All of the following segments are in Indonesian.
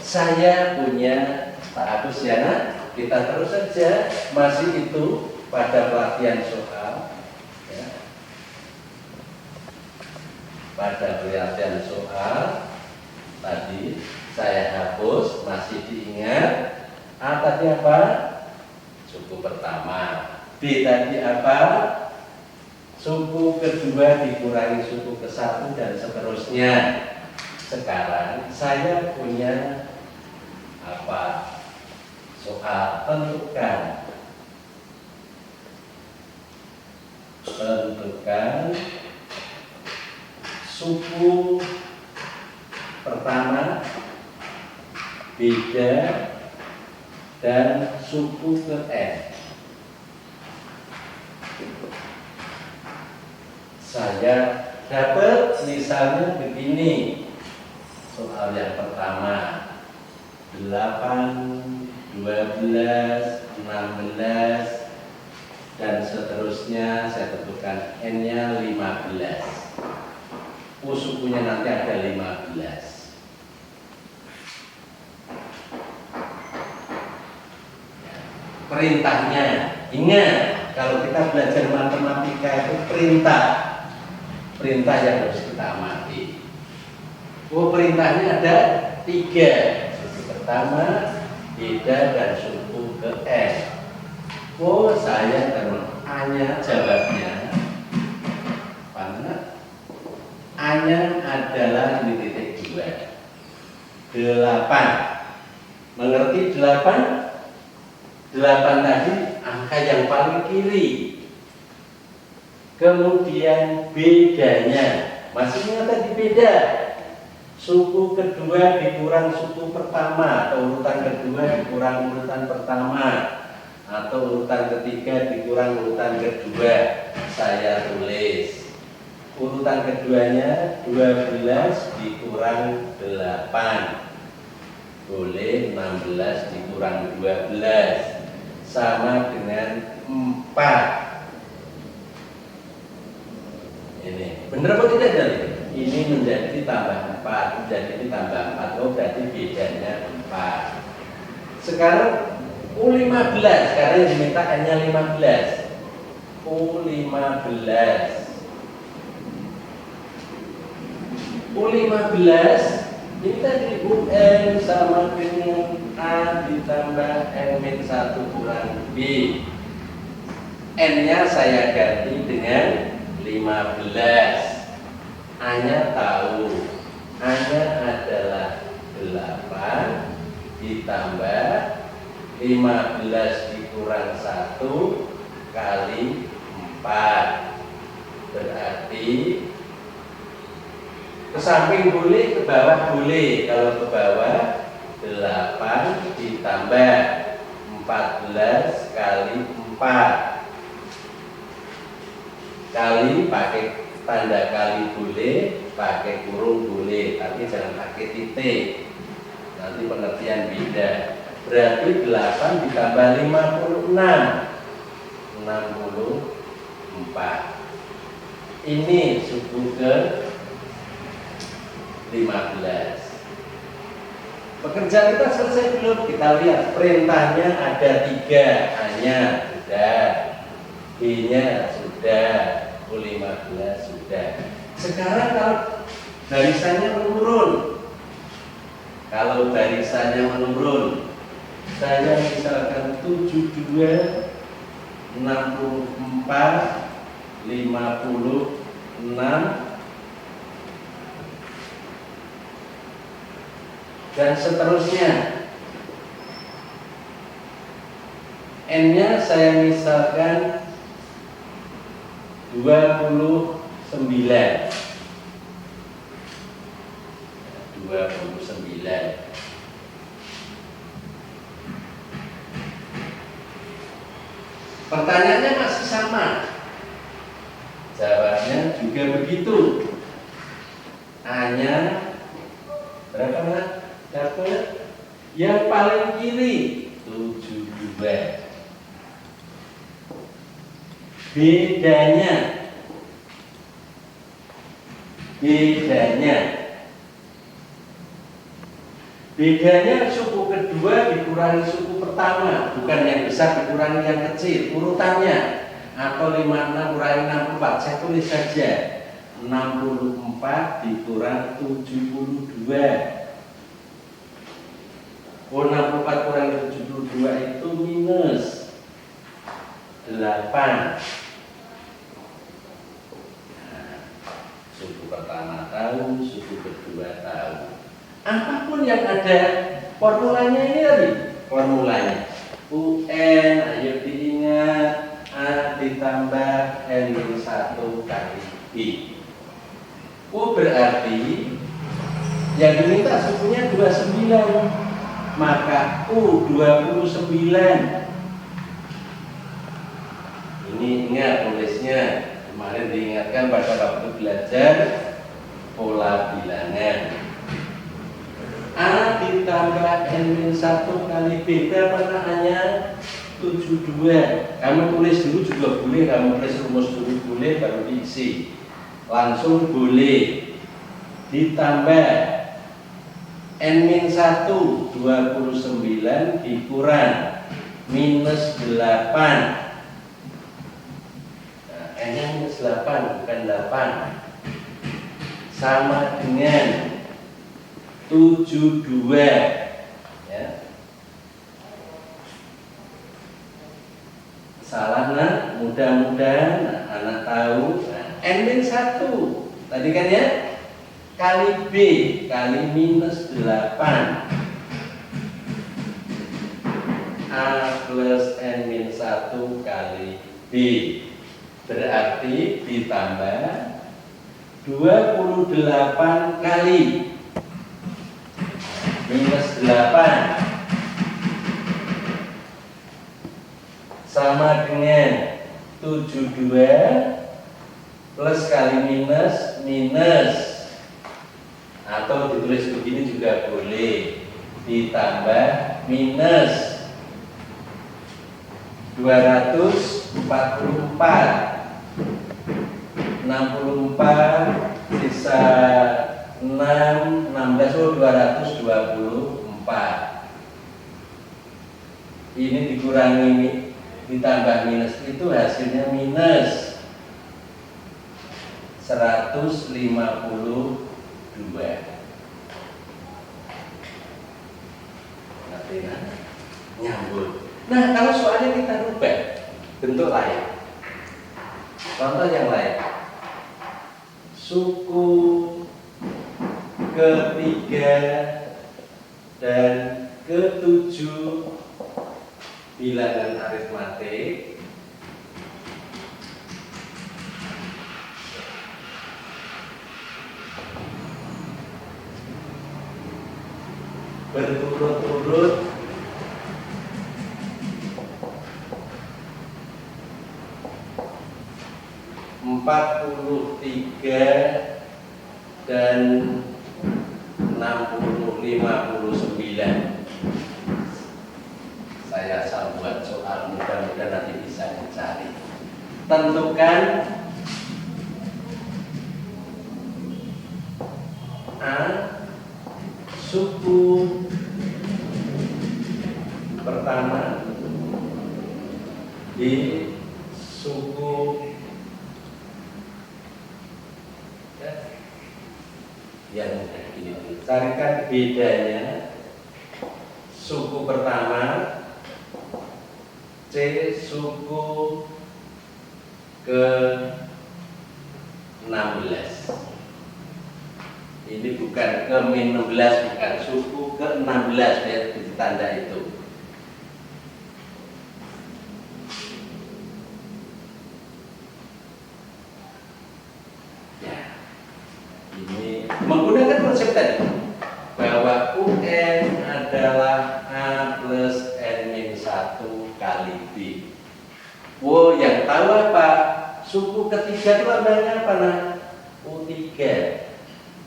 Saya punya Pak Agus ya, nah, kita terus saja masih itu pada pelatihan soal ya. Pada pelatihan soal tadi saya hapus, masih diingat. A tadi apa? Suku pertama. B tadi apa? Suku kedua dikurangi suku ke-1 dan seterusnya. Sekarang saya punya apa? Soal tentukan suku pertama, beda, dan suku ke-n. Saya dapat misalnya begini. Soal yang pertama 8, 12, 16 dan seterusnya. Saya tentukan n-nya 15. Sukunya nanti ada 15. Perintahnya, ingat kalau kita belajar matematika itu perintah yang harus kita amati. Perintahnya ada 3. Suku pertama, beda, dan suku ke-n. Saya hanya jawabnya mana? A-nya adalah ini titik 2. 8. Mengerti 8? 8 tadi angka yang paling kiri. Kemudian bedanya, masih ingat tadi beda? Suku kedua dikurang suku pertama, atau urutan kedua dikurang urutan pertama, atau urutan ketiga dikurang urutan kedua. Saya tulis urutan keduanya 12 dikurang 8, boleh 16 dikurang 12 sama dengan 4. Ini benar apa tidak dari? Ini menjadi tambah 4, menjadi tambah 4. Berarti bedanya 4. Sekarang U15, sekarang yang diminta n-nya 15. U15 ini tadi UN sama dengan A ditambah N-1 kurang B. N-nya saya ganti dengan 15. A-nya tahu, A-nya adalah 8 ditambah 15 dikurang 1 kali 4. Berarti ke samping boleh, ke bawah boleh. Kalau ke bawah 8 ditambah 14 kali 4 kali, pakai tanda kali boleh, pakai kurung boleh, tapi jangan pakai titik, nanti pengertian beda. Berarti 8 ditambah 56 64. Ini suku ke 15. Pekerjaan kita selesai belum? Kita lihat perintahnya ada 3. A-nya sudah, B-nya sudah, U15 sudah. Sekarang kalau barisannya menurun, saya misalkan 72, 64, 56 dan seterusnya. N-nya saya misalkan 29. Pertanyaannya masih sama, jawabnya juga begitu. A-nya berapa? Dapat yang paling kiri 72. Bedanya Bedanya suku kedua dikurangi suku pertama, bukan yang besar dikurangi yang kecil, urutannya. Atau 56 kurangi 64, saya tulis saja 64 dikurang 72. Oh, 64 kurangi 72 itu minus 8. Nah, suku pertama tahu, suku kedua tahu. Apapun yang ada formulanya ini tadi, formulanya UN, ayo diingat, A ditambah N-1 kali B. Oh, berarti yang diminta sukunya 29, maka U 29. Ini ingat tulisnya, kemarin diingatkan pada waktu belajar pola bilangan. A ditambah N-1 kali B, berapa namanya? 72. Kamu tulis dulu juga boleh, kamu tulis rumus dulu boleh, baru diisi. Langsung boleh. Ditambah N-1 29 dikurang minus 8. Nah, N-nya minus 8, bukan 8. Sama dengan 72, ya. Salah nah, mudah-mudahan anak tahu. Nah, N-1 tadi kan ya, kali B kali minus 8, A plus N-1 kali B, berarti ditambah 28 kali minus 8 sama dengan 72 plus kali minus minus, atau ditulis begini juga boleh, ditambah minus 244, 64 sisa 6, 16, oh 224. Ini dikurangi ditambah minus itu hasilnya minus 152. Ngerti kan? Nyambung. Nah, kalau soalnya kita rubah bentuk lain. Contoh yang lain. Suku ketiga dan ketujuh bilangan aritmatik berturut-turut empat puluh tiga dan 59. Saya asal buat soal, mudah-mudahan nanti bisa dicari. Tentukan A suku pertama, B suku yang ini. Carikan bedanya suku pertama, C suku ke-16. Ini bukan ke-16, bukan suku ke-16, ya, di tanda itu. Ya, ini menggunakan konsep tadi bahwa UN adalah A plus N-1 kali B. Wow, yang tahu apa? Suku ketiga itu lambangnya apa? Nah, U3.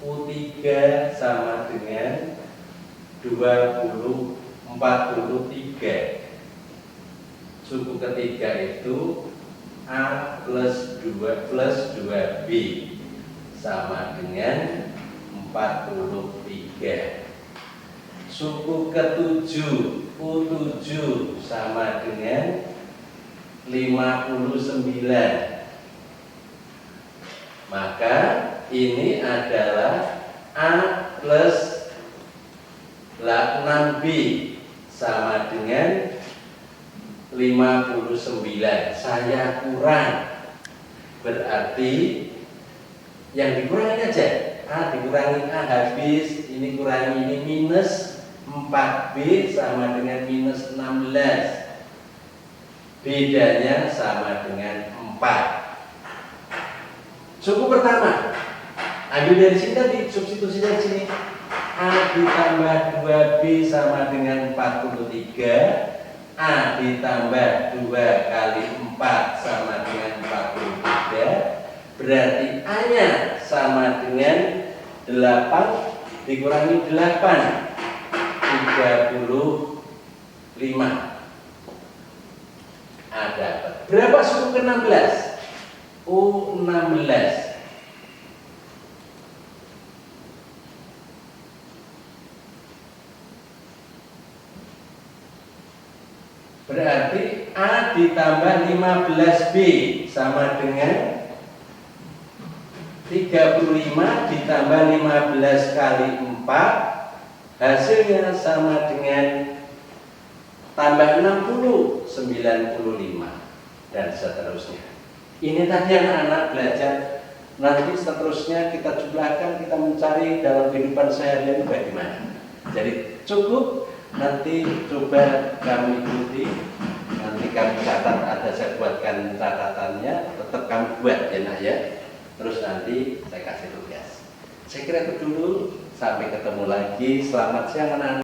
U3 sama dengan 43. Suku ketiga itu A plus 2 B sama dengan 43. suku ketujuh U7 sama dengan 59. Maka ini adalah A plus 6B sama dengan 59. Saya kurang, berarti yang dikurangi aja. A dikurangi A habis, ini kurangi ini minus 4B sama dengan minus 16. Bedanya sama dengan 4. Suku pertama, ambil dari sini tadi, substitusinya di sini. A ditambah 2B sama dengan 43. A ditambah 2 kali 4 sama dengan 43. Berarti A-nya sama dengan 8 dikurangi 8, 35. Ada berapa suku ke-16? U16. Berarti A ditambah 15B sama dengan 35 ditambah 15 kali 4, hasilnya sama dengan tambah 60, 95, dan seterusnya. Ini tadi anak-anak belajar. Nanti seterusnya kita jumlahkan, kita mencari dalam kehidupan sehari-hari bagaimana. Jadi cukup, nanti coba kami ikuti, nanti kami catat, ada saya buatkan catatannya, tetap kami buat ya nak ya. Terus nanti saya kasih tugas. Saya kira itu dulu, sampai ketemu lagi. Selamat siang anak-anak.